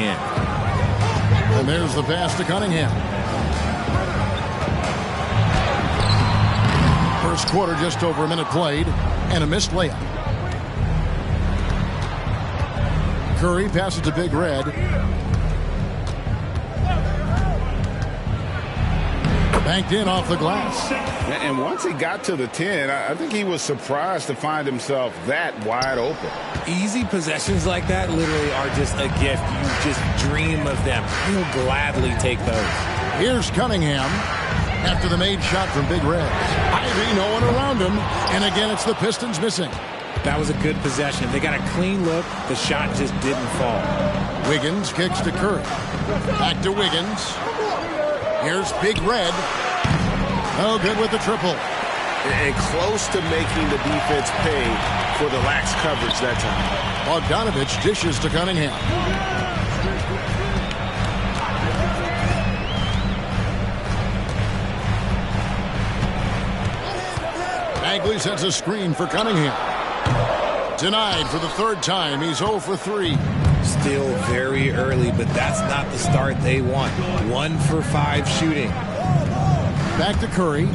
in. And there's the pass to Cunningham. First quarter, just over a minute played, and a missed layup. Curry passes to Big Red. Banked in off the glass. And once he got to the 10, I think he was surprised to find himself that wide open. Easy possessions like that literally are just a gift. You just dream of them. He'll gladly take those. Here's Cunningham after the made shot from Big Red. Ivy, no one around him. And again, it's the Pistons missing. That was a good possession. They got a clean look. The shot just didn't fall. Wiggins kicks to Curry. Back to Wiggins. Here's Big Red. No good with the triple. And close to making the defense pay for the lax coverage that time. Bogdanovich dishes to Cunningham. Bagley sets a screen for Cunningham. Denied for the third time. He's 0 for 3. Still very early, but that's not the start they want. 1 for 5 shooting. Back to Curry.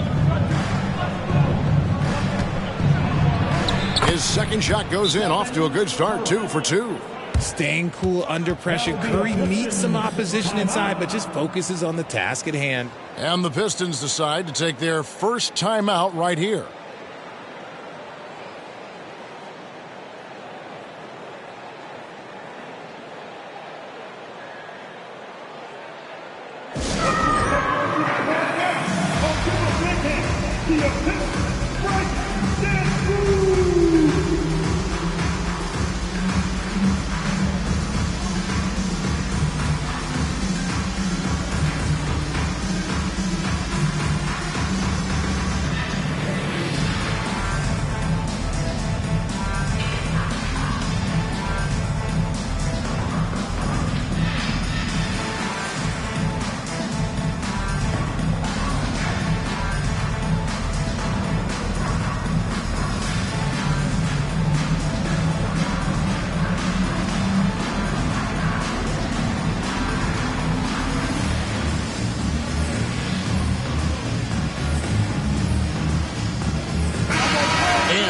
His second shot goes in, off to a good start, 2 for 2. Staying cool under pressure. Curry meets some opposition inside, but just focuses on the task at hand. And the Pistons decide to take their first timeout right here.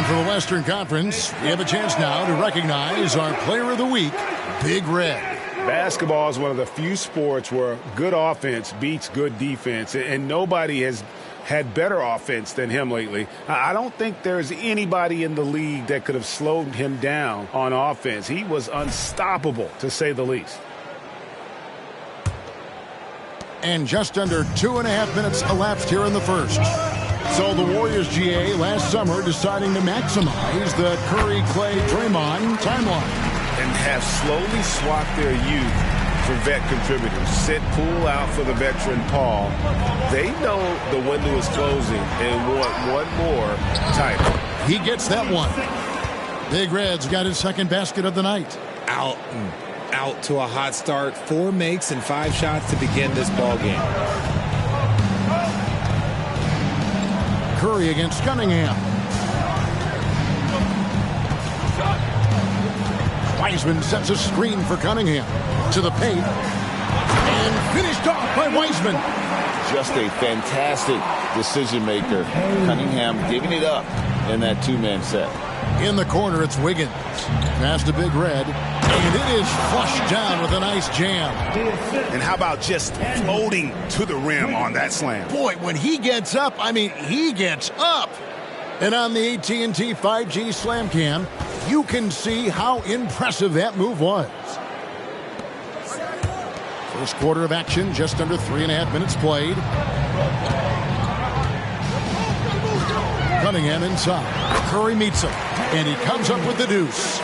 For the Western Conference, we have a chance now to recognize our Player of the Week, Big Red. Basketball is one of the few sports where good offense beats good defense, and nobody has had better offense than him lately. I don't think there's anybody in the league that could have slowed him down on offense. He was unstoppable, to say the least. And just under 2.5 minutes elapsed here in the first. So the Warriors GA last summer deciding to maximize the Curry, Clay, Draymond timeline. And have slowly swapped their youth for vet contributors. Sit Poole out for the veteran Paul. They know the window is closing and want one more title. He gets that one. Big Red's got his second basket of the night. Out to a hot start. 4 makes and 5 shots to begin this ball game. Curry against Cunningham. Wiseman sets a screen for Cunningham to the paint and finished off by Wiseman. Just a fantastic decision maker. Cunningham giving it up in that 2-man set. In the corner, it's Wiggins. Pass to Big Red. And it is flushed down with a nice jam. And how about just floating to the rim on that slam? Boy, when he gets up, I mean, he gets up. And on the AT&T 5G Slam Cam, you can see how impressive that move was. First quarter of action, just under 3.5 minutes played. Cunningham inside. Curry meets him, and he comes up with the deuce.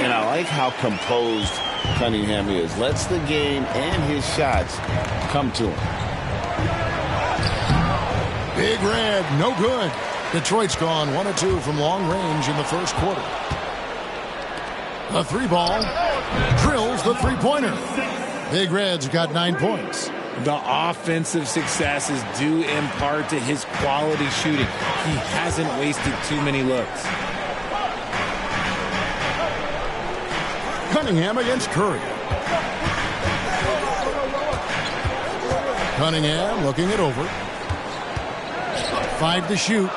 And I like how composed Cunningham is. Lets the game and his shots come to him. Big Red, no good. Detroit's gone 1 of 2 from long range in the first quarter. The 3-ball drills the 3-pointer. Big Red's got 9 points. The offensive success is due in part to his quality shooting. He hasn't wasted too many looks. Cunningham against Curry. Cunningham looking it over. 5 to shoot.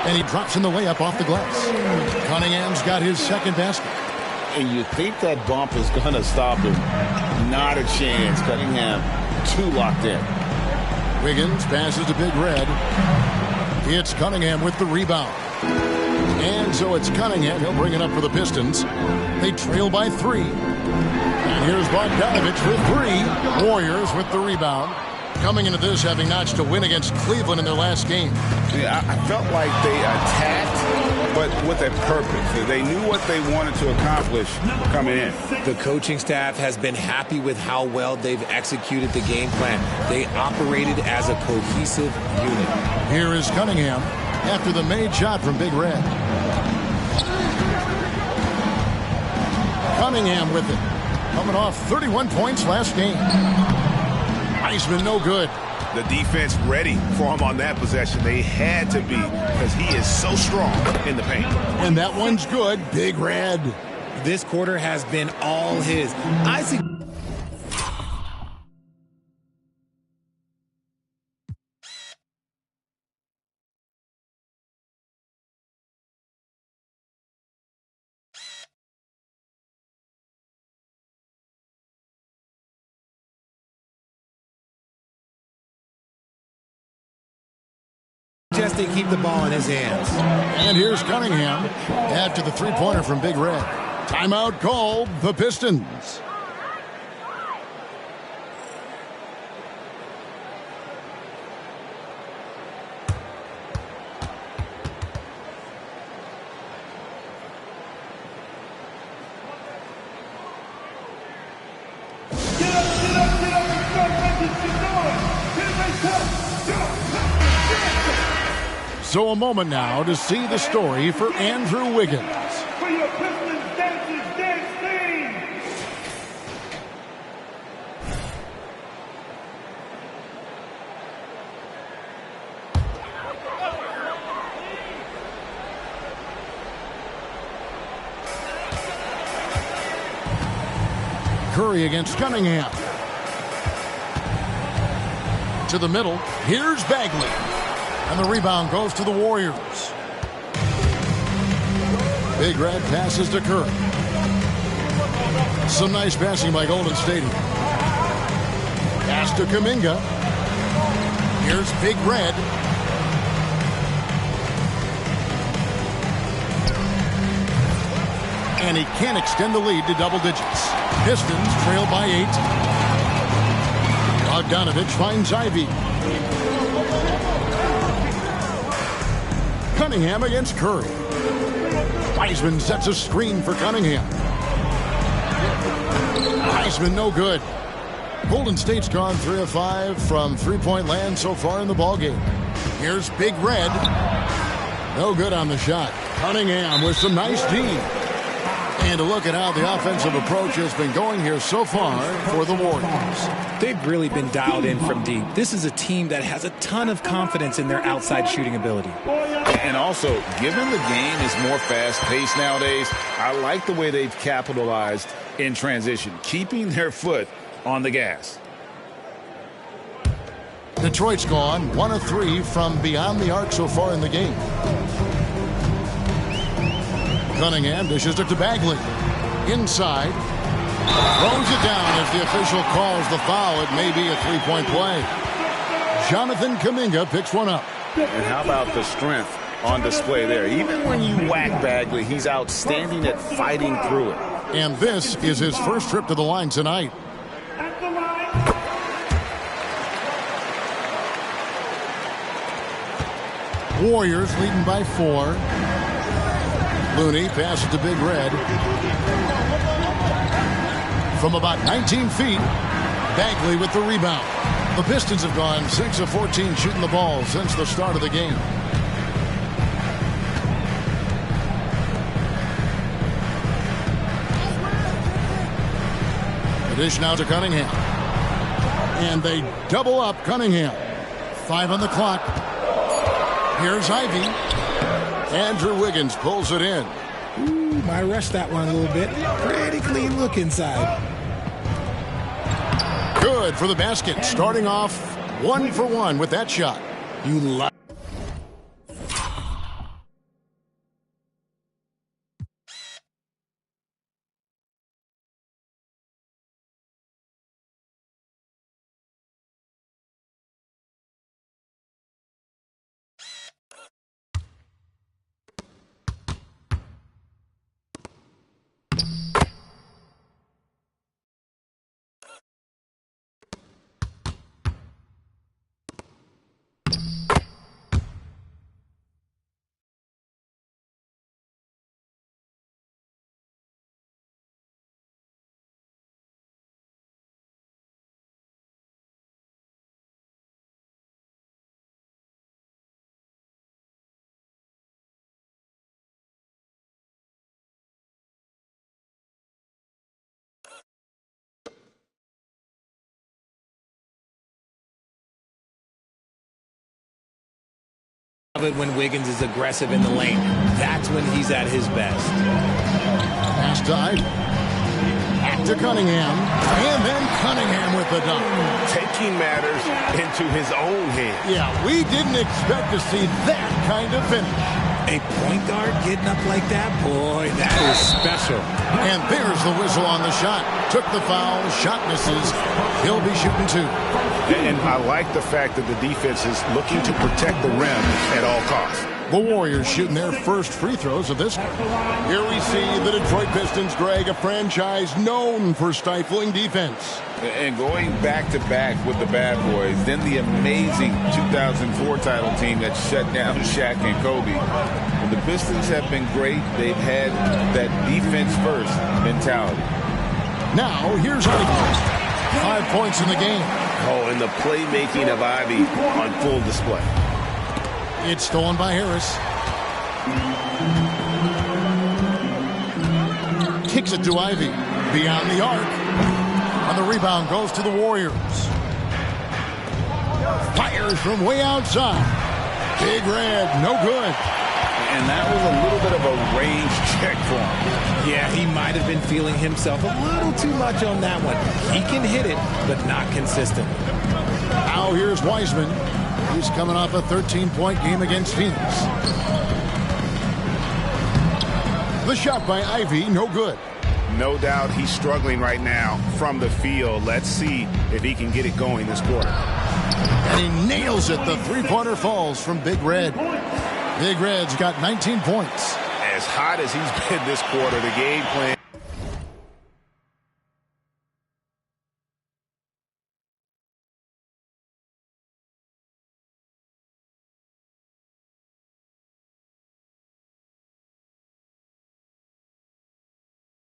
And he drops in the layup off the glass. Cunningham's got his second basket. And you think that bump is going to stop him. Not a chance. Cunningham too locked in. Wiggins passes to Big Red. It's Cunningham with the rebound. And so it's Cunningham. He'll bring it up for the Pistons. They trail by 3. And here's Bogdanovich for 3. Warriors with the rebound. Coming into this having notched a win against Cleveland in their last game. Yeah, I felt like they attacked, but with a purpose. They knew what they wanted to accomplish coming in. The coaching staff has been happy with how well they've executed the game plan. They operated as a cohesive unit. Here is Cunningham after the made shot from Big Red. Cunningham with it. Coming off 31 points last game. Wiseman no good. The defense ready for him on that possession. They had to be because he is so strong in the paint. And that one's good. Big Red. This quarter has been all his. I see. Just to keep the ball in his hands. And here's Cunningham after the three-pointer from Big Red. Timeout called, the Pistons. So a moment now to see the story for Andrew Wiggins. For your Pistons Dancers Dance Team. Curry against Cunningham. To the middle. Here's Bagley. And the rebound goes to the Warriors. Big Red passes to Curry. Some nice passing by Golden State. Pass to Kuminga. Here's Big Red. And he can't extend the lead to double digits. Pistons trail by 8. Bogdanovich finds Ivy. Cunningham against Curry. Wiseman sets a screen for Cunningham. Wiseman no good. Golden State's gone 3 of 5 from three-point land so far in the ballgame. Here's Big Red. No good on the shot. Cunningham with some nice D. And to look at how the offensive approach has been going here so far for the Warriors. They've really been dialed in from deep. This is a team that has a ton of confidence in their outside shooting ability. And also, given the game is more fast-paced nowadays, I like the way they've capitalized in transition, keeping their foot on the gas. Detroit's gone 1 of 3 from beyond the arc so far in the game. Cunningham dishes it to Bagley. Inside. Throws it down as the official calls the foul. It may be a three-point play. Jonathan Kuminga picks one up. And how about the strength on display there? Even when you whack Bagley, he's outstanding at fighting through it. And this is his first trip to the line tonight. At the line. Warriors leading by 4. Looney passes to Big Red. From about 19 feet, Bagley with the rebound. The Pistons have gone 6 of 14 shooting the ball since the start of the game. The dish now to Cunningham. And they double up Cunningham. 5 on the clock. Here's Ivy. Andrew Wiggins pulls it in. might rush that one a little bit. Pretty clean look inside. Good for the basket. Starting off 1 for 1 with that shot. You love. When Wiggins is aggressive in the lane, that's when he's at his best. Pass to Ivy. Back to Cunningham. And then Cunningham with the dunk. Taking matters into his own hands. Yeah, we didn't expect to see that kind of finish. A point guard getting up like that, boy, that is special. And there's the whistle on the shot. Took the foul, shot misses. He'll be shooting 2. And I like the fact that the defense is looking to protect the rim at all costs. The Warriors shooting their first free throws of this. Here we see the Detroit Pistons, Greg, a franchise known for stifling defense. And going back-to-back with the bad boys, then the amazing 2004 title team that shut down Shaq and Kobe. And the Pistons have been great. They've had that defense-first mentality. Now, here's Ivy. 5 points in the game. Oh, and the playmaking of Ivy on full display. It's stolen by Harris. Kicks it to Ivy. Beyond the arc. And the rebound goes to the Warriors. Fires from way outside. Big Red, no good. And that was a little bit of a range check for him. Yeah, he might have been feeling himself a little too much on that one. He can hit it, but not consistently. Now here's Wiseman. He's coming off a 13-point game against Phoenix. The shot by Ivy, no good. No doubt he's struggling right now from the field. Let's see if he can get it going this quarter. And he nails it. The three-pointer falls from Big Red. Big Red's got 19 points. As hot as he's been this quarter, the game plan.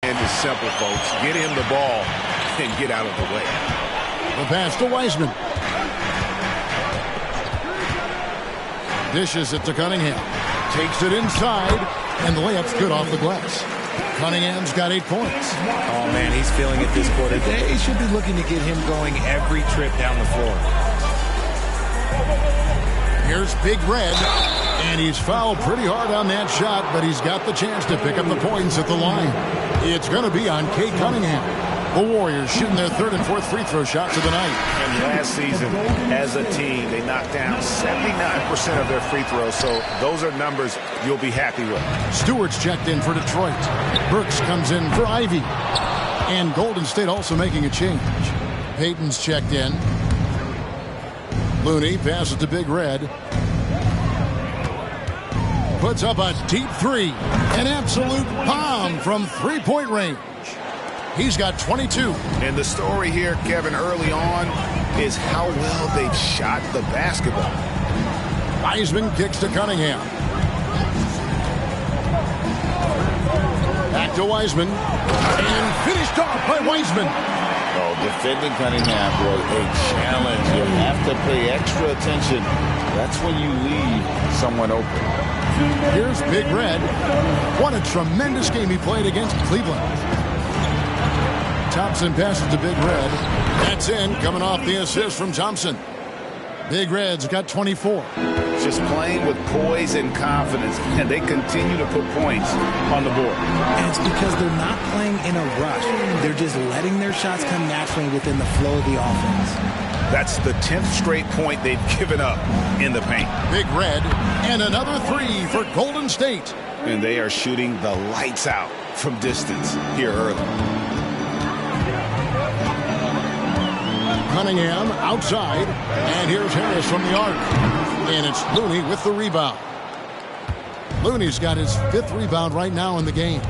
Is simple, folks. Get him the ball and get out of the way. The pass to Wiseman. Dishes it to Cunningham. Takes it inside, and the layup's good off the glass. Cunningham's got 8 points. Oh, man, he's feeling it this quarter. They should be looking to get him going every trip down the floor. Here's Big Red, and he's fouled pretty hard on that shot, but he's got the chance to pick up the points at the line. It's going to be on Kate Cunningham. The Warriors shooting their 3rd and 4th free throw shots of the night. And last season, as a team, they knocked down 79% of their free throws, so those are numbers you'll be happy with. Stewart's checked in for Detroit. Burks comes in for Ivy. And Golden State also making a change. Payton's checked in. Looney passes to Big Red. Puts up a deep 3. An absolute bomb from three-point range. He's got 22. And the story here, Kevin, early on is how well they've shot the basketball. Wiseman kicks to Cunningham. Back to Wiseman. And finished off by Wiseman. Oh, defending Cunningham was a challenge. You have to pay extra attention. That's when you leave someone open. Here's Big Red. What a tremendous game he played against Cleveland. Thompson passes to Big Red. That's in, coming off the assist from Thompson. Big Red's got 24. Just playing with poise and confidence, and they continue to put points on the board. And it's because they're not playing in a rush. They're just letting their shots come naturally within the flow of the offense. That's the 10th straight point they've given up in the paint. Big Red, and another three for Golden State. And they are shooting the lights out from distance here early. Cunningham outside, and here's Harris from the arc. And it's Looney with the rebound. Looney's got his 5th rebound right now in the game.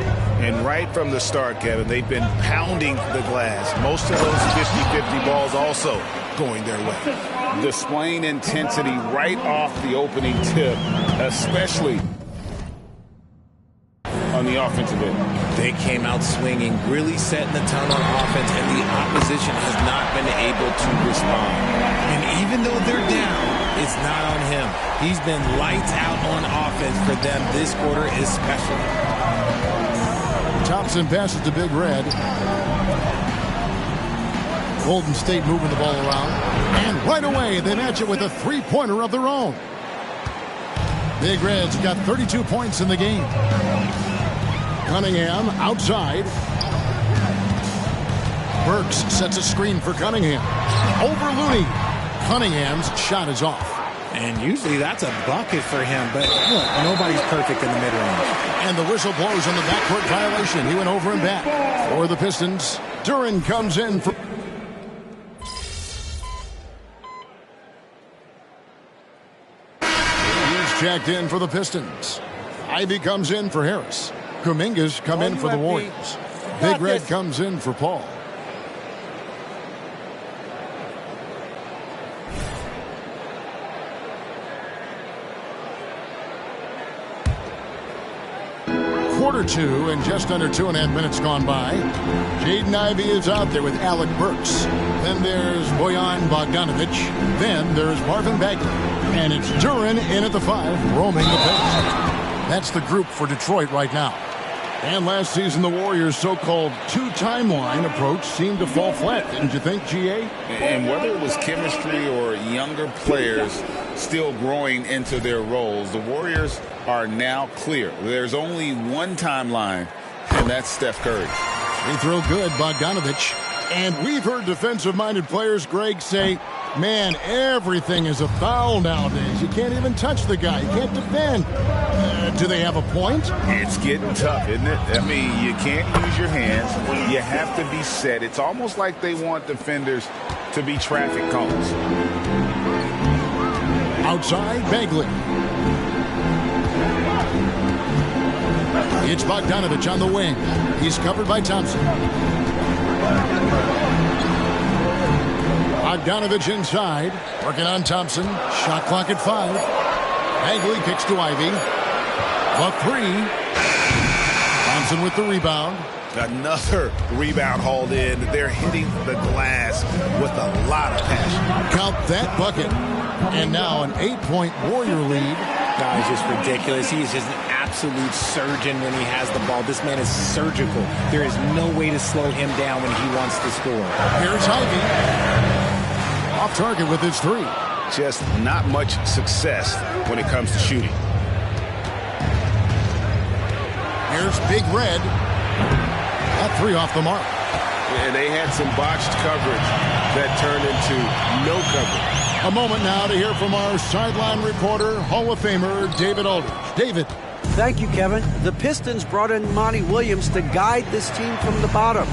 And right from the start, Kevin, they've been pounding the glass. Most of those 50-50 balls also going their way. Displaying intensity right off the opening tip, especially on the offensive end. They came out swinging, really setting the tone on offense, and the opposition has not been able to respond. And even though they're down, it's not on him. He's been lights out on offense for them this quarter especially. Thompson passes to Big Red. Golden State moving the ball around. And right away, they match it with a three-pointer of their own. Big Red's got 32 points in the game. Cunningham outside. Burks sets a screen for Cunningham. Over Looney. Cunningham's shot is off. And usually that's a bucket for him, but look, nobody's perfect in the mid-range. And the whistle blows on the backcourt violation. He went over and back. For the Pistons, Duren comes in for... He's checked in for the Pistons. Ivy comes in for Harris. Kuminga's come in for the Warriors. Big Red comes in for Paul. Quarter 2 and just under 2.5 minutes gone by. Jaden Ivey is out there with Alec Burks. Then there's Bojan Bogdanovic. Then there's Marvin Bagley. And it's Duren in at the 5, roaming the pace. That's the group for Detroit right now. And last season, the Warriors' so-called two-timeline approach seemed to fall flat, didn't you think, G.A.? And whether it was chemistry or younger players still growing into their roles, the Warriors are now clear. There's only one timeline, and that's Steph Curry. Free throw good, Bogdanovic. And we've heard defensive-minded players, Greg, say, man, everything is a foul nowadays. You can't even touch the guy. You can't defend. Do they have a point? It's getting tough, isn't it? I mean, you can't use your hands. You have to be set. It's almost like they want defenders to be traffic cones. Outside, Bagley. It's Bogdanovic on the wing. He's covered by Thompson. Bogdanovic inside, working on Thompson. Shot clock at 5. Bagley kicks to Ivy. The 3. Thompson with the rebound. Another rebound hauled in. They're hitting the glass with a lot of passion. Count that bucket. And now an 8-point Warrior lead. Guy is just ridiculous. He is just an absolute surgeon when he has the ball. This man is surgical. There is no way to slow him down when he wants to score. Here's Ivy. Off target with his 3. Just not much success when it comes to shooting. Here's Big Red. That 3 off the mark. And they had some botched coverage that turned into no coverage. A moment now to hear from our sideline reporter, Hall of Famer David Aldridge. David. Thank you, Kevin. The Pistons brought in Monty Williams to guide this team from the bottom.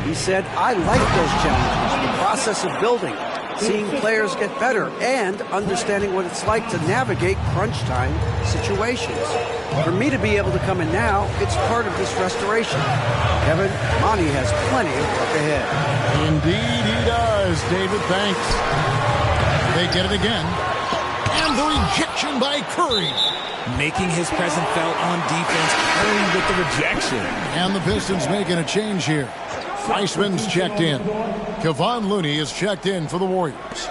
He said, I like those challenges, the process of building, seeing players get better, and understanding what it's like to navigate crunch time situations. For me to be able to come in now, it's part of this restoration. Kevin, Monty has plenty of work ahead. Indeed he does, David. Thanks. They get it again. And the rejection by Curry. Making his presence felt on defense. Curry with the rejection. And the Pistons making a change here. Weissman's checked in. Kevon Looney is checked in for the Warriors.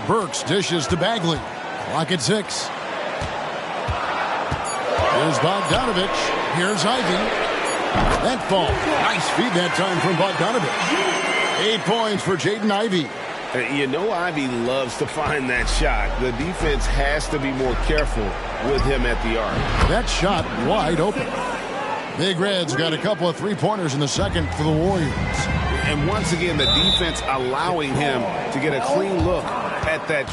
Burks dishes to Bagley. Clock at 6. Here's Bogdanovic. Here's Ivy. That ball. Nice feed that time from Bogdanovic. 8 points for Jaden Ivey. You know Ivy loves to find that shot. The defense has to be more careful with him at the arc. That shot wide open. Big Red's got a couple of three-pointers in the second for the Warriors. And once again, the defense allowing him to get a clean look at that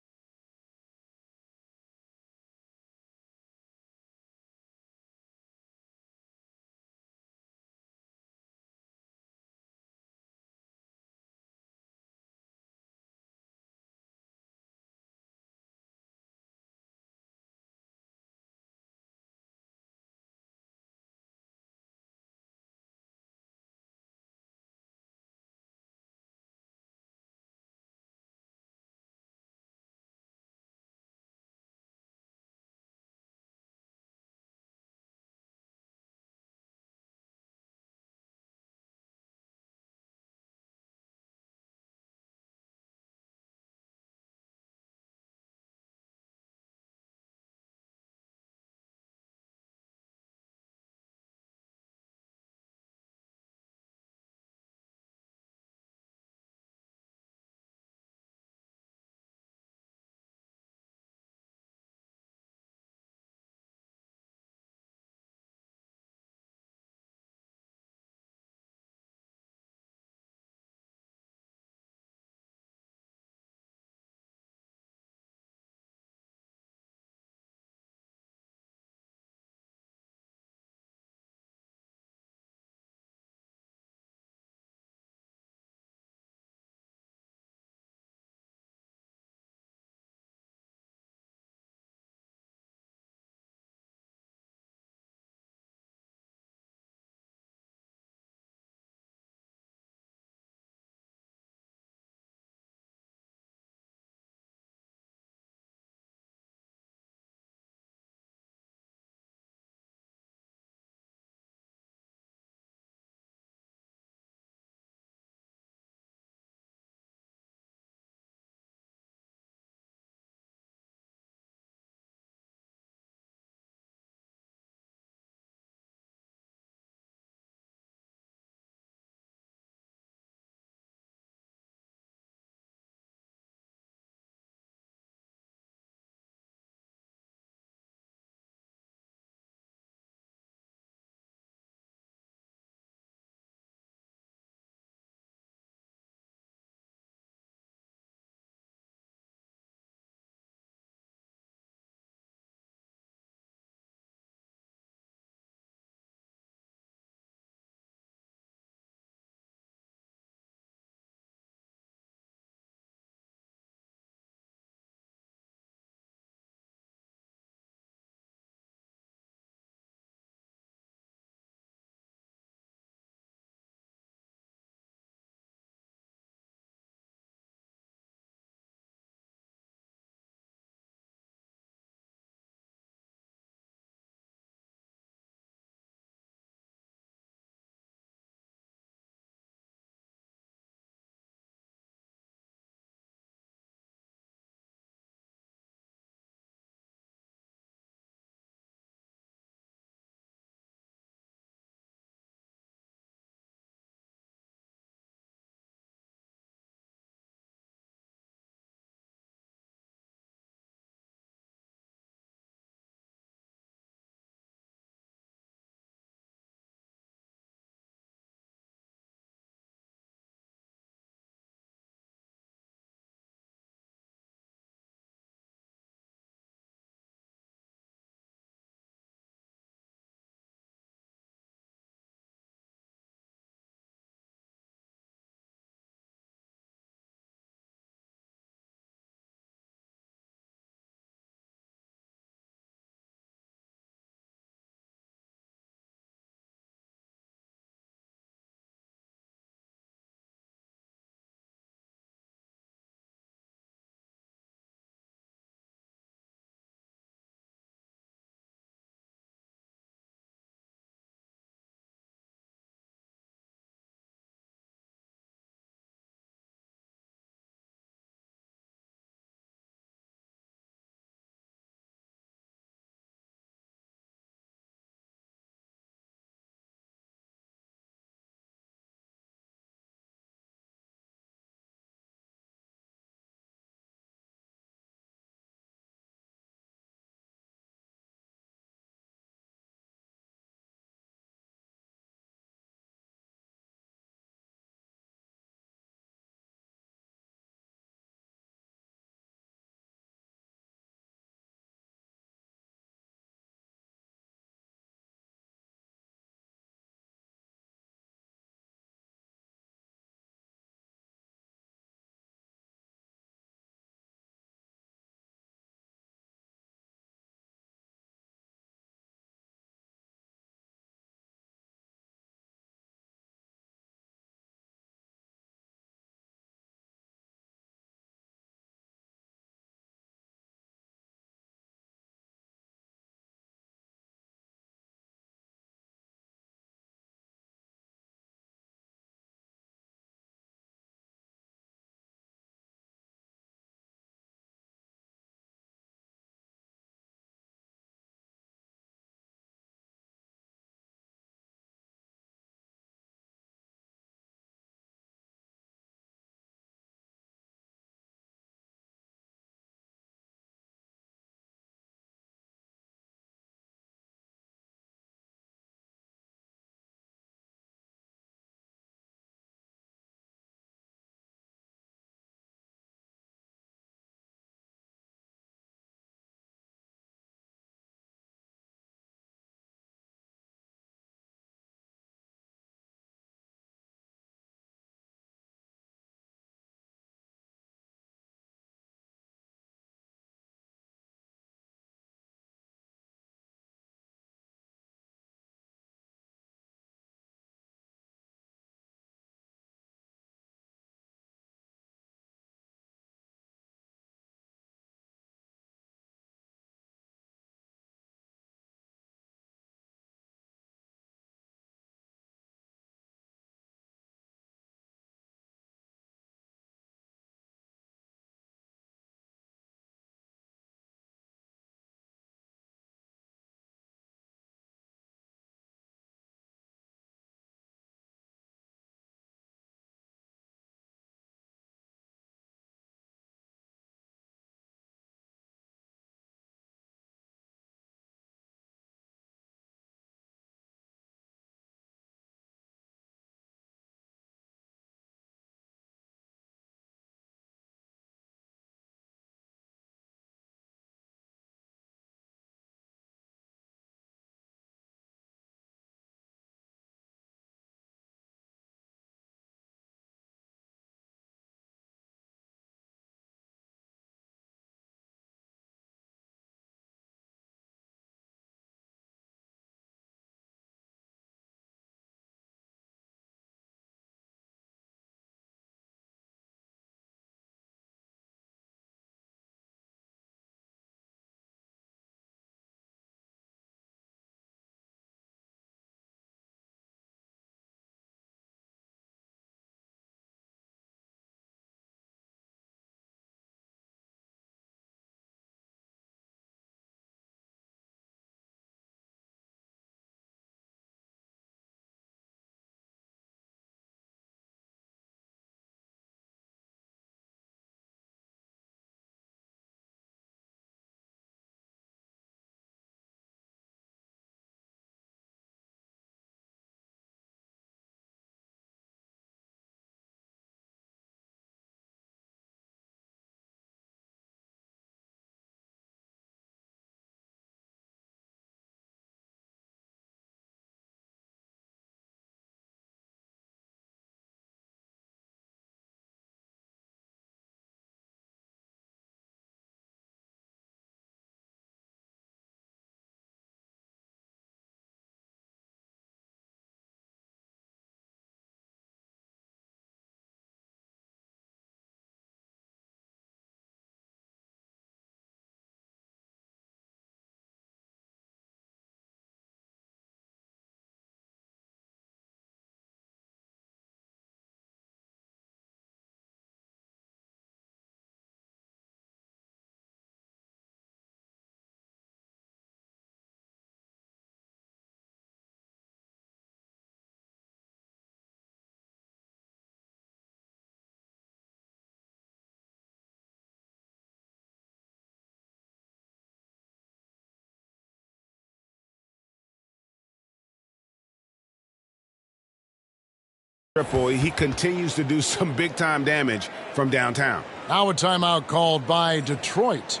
Triple, he continues to do some big-time damage from downtown. Now a timeout called by Detroit.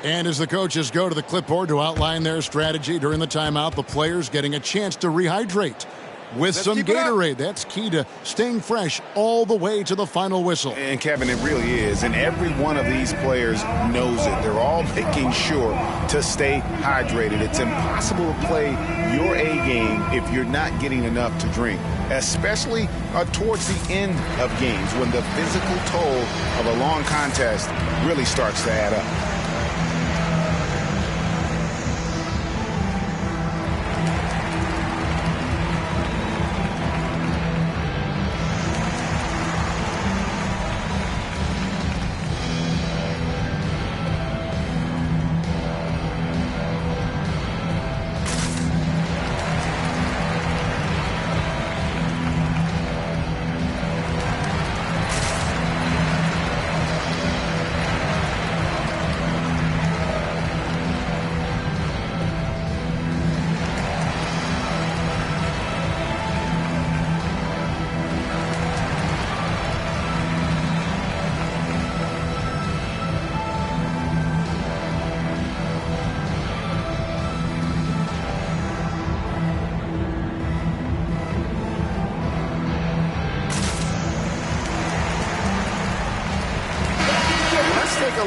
And as the coaches go to the clipboard to outline their strategy during the timeout, the players getting a chance to rehydrate with some Gatorade. That's key to staying fresh all the way to the final whistle. And, Kevin, it really is. And every one of these players knows it. They're all making sure to stay hydrated. It's impossible to play your A game if you're not getting enough to drink, especially towards the end of games when the physical toll of a long contest really starts to add up.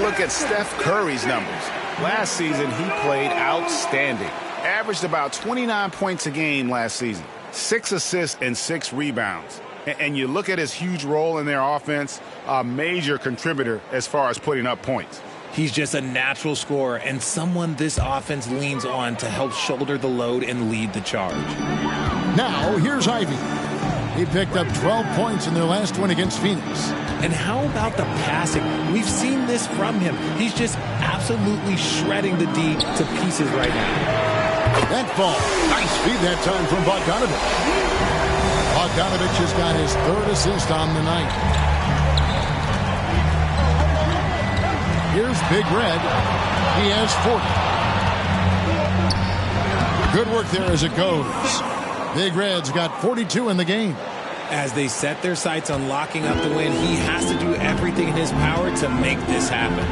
Look at Steph Curry's numbers. Last season, he played outstanding. Averaged about 29 points a game last season. 6 assists and 6 rebounds. And you look at his huge role in their offense, a major contributor as far as putting up points. He's just a natural scorer and someone this offense leans on to help shoulder the load and lead the charge. Now, here's Ivy. He picked up 12 points in their last win against Phoenix. And how about the passing? We've seen this from him. He's just absolutely shredding the D to pieces right now. That ball. Nice feed that time from Bogdanovich. Bogdanovich has got his 3rd assist on the night. Here's Big Red. He has 40. Good work there as it goes. Big Red's got 42 in the game. As they set their sights on locking up the win, he has to do everything in his power to make this happen.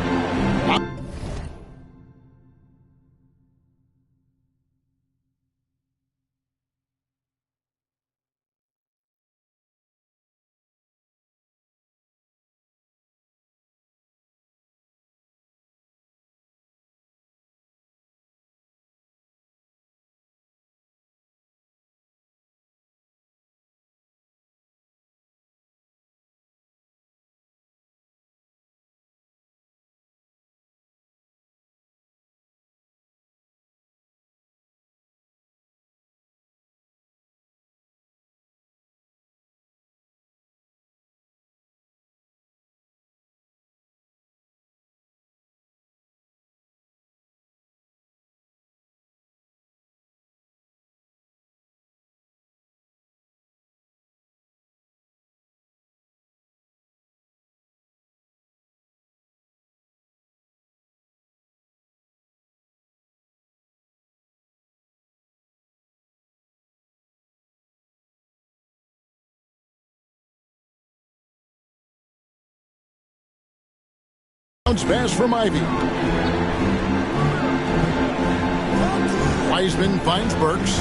Bounce pass from Ivy. Wiseman finds Burks.